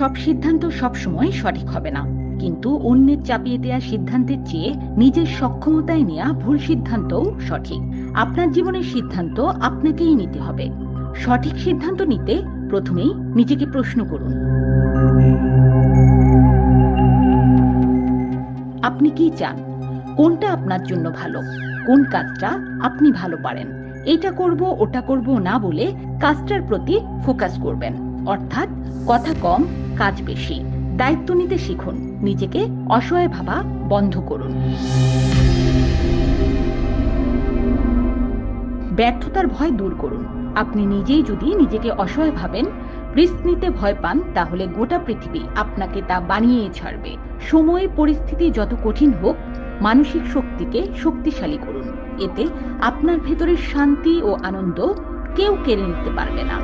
সব সিদ্ধান্ত সবসময় সঠিক হবে না, কিন্তু অন্যের চাপিয়ে দেওয়া সিদ্ধান্তের চেয়ে নিজের সক্ষমতায় নেওয়া ভুল সিদ্ধান্তও সঠিক। আপনার জীবনের সিদ্ধান্ত আপনাকেই নিতে হবে। সঠিক সিদ্ধান্ত নিতে প্রথমেই নিজেকে প্রশ্ন করুন, আপনি কি চান? কোনটা আপনার জন্য ভালো? কোন কাজটা আপনি ভালো পারেন? এটা করব ওটা করব না বলে কাজটার প্রতি ফোকাস করবেন। অর্থাৎ কথা কম, কাজ বেশি। দায়িত্ব নিতে শিখুন, নিজেকে অসহায় ভাবা বন্ধ করুন। ব্যর্থতার ভয় দূর করুন। আপনি নিজেই যদি নিজেকে অসহায় ভাবেন, রিস্ক নিতে ভয় পান, তাহলে গোটা পৃথিবী আপনাকে তা বানিয়ে ছাড়বে। সময় পরিস্থিতি যত কঠিন হোক, মানসিক শক্তিকে শক্তিশালী করুন। এতে আপনার ভেতরের শান্তি ও আনন্দ কেউ কেড়ে নিতে পারবে না।